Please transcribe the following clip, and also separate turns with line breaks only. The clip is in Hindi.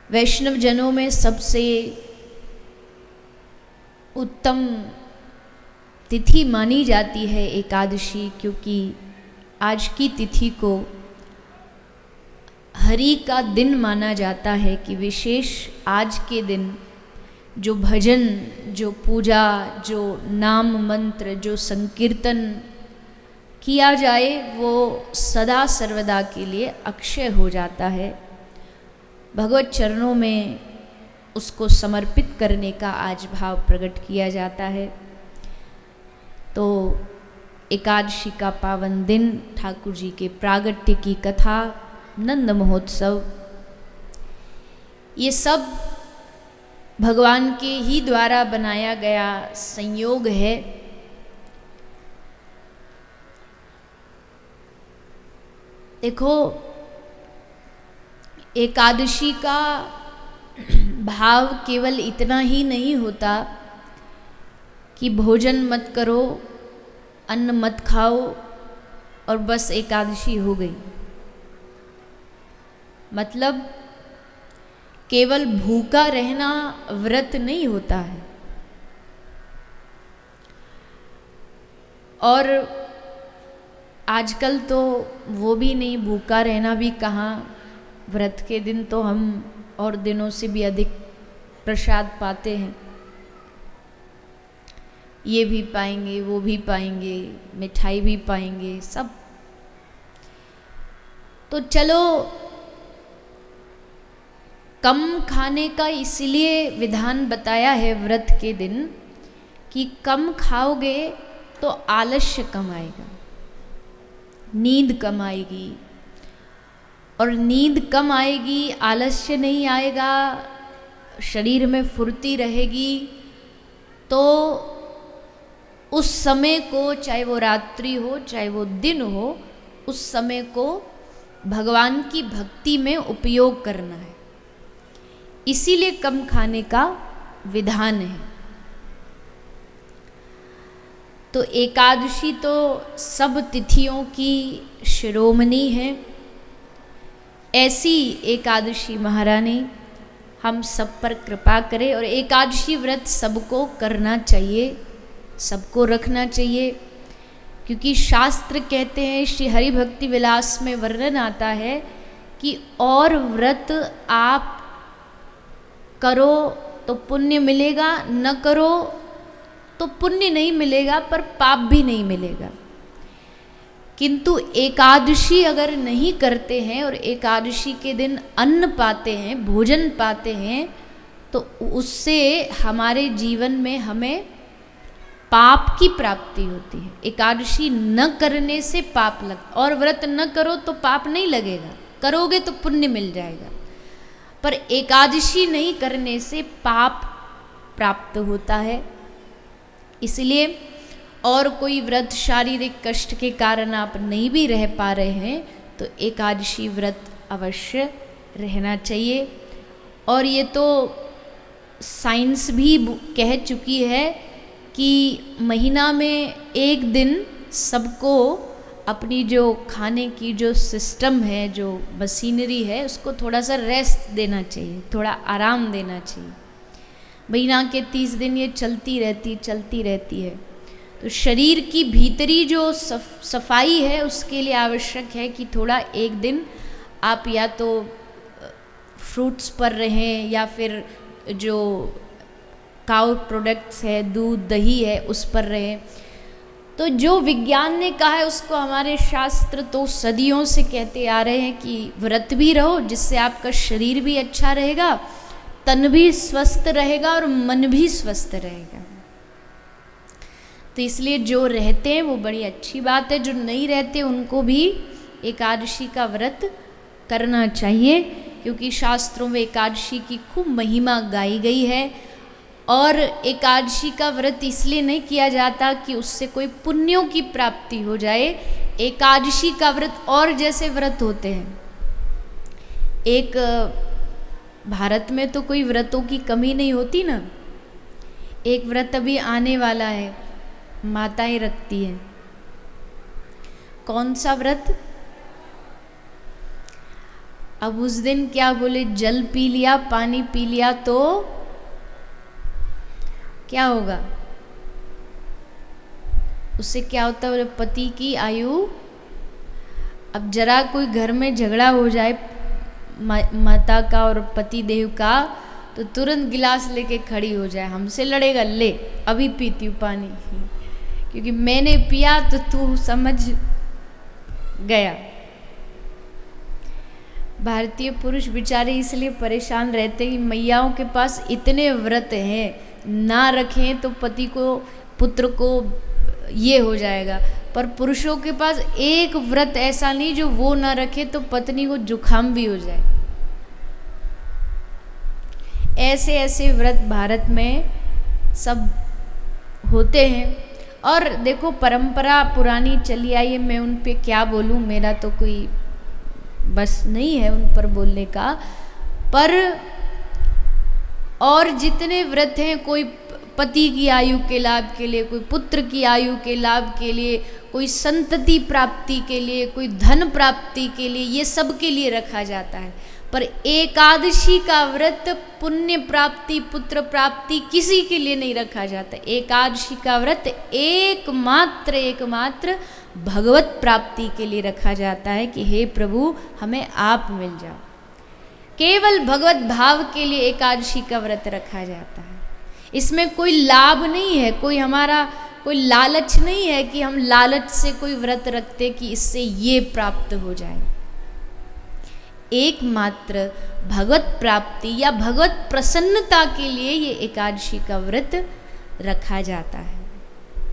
वैष्णव जनों में सबसे उत्तम तिथि मानी जाती है एकादशी, क्योंकि आज की तिथि को हरि का दिन माना जाता है कि विशेष आज के दिन जो भजन, जो पूजा, जो नाम मंत्र, जो संकीर्तन किया जाए वो सदा सर्वदा के लिए अक्षय हो जाता है। भगवत चरणों में उसको समर्पित करने का आज भाव प्रकट किया जाता है। तो एकादशी का पावन दिन, ठाकुर जी के प्रागट्य की कथा, नंद महोत्सव, ये सब भगवान के ही द्वारा बनाया गया संयोग है। देखो, एकादशी का भाव केवल इतना ही नहीं होता कि भोजन मत करो, अन्न मत खाओ और बस एकादशी हो गई। मतलब केवल भूखा रहना व्रत नहीं होता है। और आजकल तो वो भी नहीं, भूखा रहना भी कहाँ, व्रत के दिन तो हम और दिनों से भी अधिक प्रसाद पाते हैं। ये भी पाएंगे, वो भी पाएंगे, मिठाई भी पाएंगे, सब। तो चलो, कम खाने का इसलिए विधान बताया है व्रत के दिन कि कम खाओगे तो आलस्य कम आएगा, नींद कम आएगी, और नींद कम आएगी, आलस्य नहीं आएगा, शरीर में फुर्ती रहेगी। तो उस समय को, चाहे वो रात्रि हो चाहे वो दिन हो, उस समय को भगवान की भक्ति में उपयोग करना है। इसीलिए कम खाने का विधान है। तो एकादशी तो सब तिथियों की शिरोमणि है। ऐसी एकादशी महारानी हम सब पर कृपा करे, और एकादशी व्रत सबको करना चाहिए, सबको रखना चाहिए। क्योंकि शास्त्र कहते हैं, श्री हरि भक्ति विलास में वर्णन आता है कि और व्रत आप करो तो पुण्य मिलेगा, न करो तो पुण्य नहीं मिलेगा पर पाप भी नहीं मिलेगा। किंतु एकादशी अगर नहीं करते हैं और एकादशी के दिन अन्न पाते हैं, भोजन पाते हैं, तो उससे हमारे जीवन में हमें पाप की प्राप्ति होती है। एकादशी न करने से पाप लगता, और व्रत न करो तो पाप नहीं लगेगा, करोगे तो पुण्य मिल जाएगा। पर एकादशी नहीं करने से पाप प्राप्त होता है। इसलिए और कोई व्रत शारीरिक कष्ट के कारण आप नहीं भी रह पा रहे हैं तो एकादशी व्रत अवश्य रहना चाहिए। और ये तो साइंस भी कह चुकी है कि महीना में एक दिन सबको अपनी जो खाने की जो सिस्टम है, जो मशीनरी है, उसको थोड़ा सा रेस्ट देना चाहिए, थोड़ा आराम देना चाहिए। महीना के 30 दिन ये चलती रहती है। तो शरीर की भीतरी जो सफाई है उसके लिए आवश्यक है कि थोड़ा एक दिन आप या तो फ्रूट्स पर रहें, या फिर जो काउ प्रोडक्ट्स है, दूध दही है, उस पर रहें। तो जो विज्ञान ने कहा है उसको हमारे शास्त्र तो सदियों से कहते आ रहे हैं कि व्रत भी रहो, जिससे आपका शरीर भी अच्छा रहेगा, तन भी स्वस्थ रहेगा और मन भी स्वस्थ रहेगा। तो इसलिए जो रहते हैं वो बड़ी अच्छी बात है, जो नहीं रहते उनको भी एकादशी का व्रत करना चाहिए, क्योंकि शास्त्रों में एकादशी की खूब महिमा गाई गई है। और एकादशी का व्रत इसलिए नहीं किया जाता कि उससे कोई पुण्यों की प्राप्ति हो जाए। एकादशी का व्रत और जैसे व्रत होते हैं, एक भारत में तो कोई व्रतों की कमी नहीं होती ना। एक व्रत अभी आने वाला है, माताएं रखती हैं। कौन सा व्रत? अब उस दिन क्या बोले, जल पी लिया, पानी पी लिया तो क्या होगा? उससे क्या होता है? बोले पति की आयु। अब जरा कोई घर में झगड़ा हो जाए माता का और पति देव का, तो तुरंत गिलास लेके खड़ी हो जाए, हमसे लड़ेगा, ले अभी पीती हूँ पानी, क्योंकि मैंने पिया तो तू समझ गया। भारतीय पुरुष बेचारे इसलिए परेशान रहते हैं कि मैयाओं के पास इतने व्रत हैं, ना रखें तो पति को, पुत्र को ये हो जाएगा, पर पुरुषों के पास एक व्रत ऐसा नहीं जो वो ना रखे तो पत्नी को जुखाम भी हो जाए। ऐसे ऐसे व्रत भारत में सब होते हैं। और देखो परंपरा पुरानी चली आई है, मैं उन पे क्या बोलूँ, मेरा तो कोई बस नहीं है उन पर बोलने का। पर और जितने व्रत हैं, कोई पति की आयु के लाभ के लिए, कोई पुत्र की आयु के लाभ के लिए, कोई संतति प्राप्ति के लिए, कोई धन प्राप्ति के लिए, ये सब के लिए रखा जाता है। पर एकादशी का व्रत पुण्य प्राप्ति, पुत्र प्राप्ति किसी के लिए नहीं रखा जाता। एकादशी का व्रत एकमात्र भगवत प्राप्ति के लिए रखा जाता है कि हे प्रभु हमें आप मिल जाओ। केवल भगवत भाव के लिए एकादशी का व्रत रखा जाता है। इसमें कोई लाभ नहीं है, कोई हमारा कोई लालच नहीं है कि हम लालच से कोई व्रत रखते कि इससे ये प्राप्त हो जाए। एकमात्र भगवत प्राप्ति या भगवत प्रसन्नता के लिए ये एकादशी का व्रत रखा जाता है।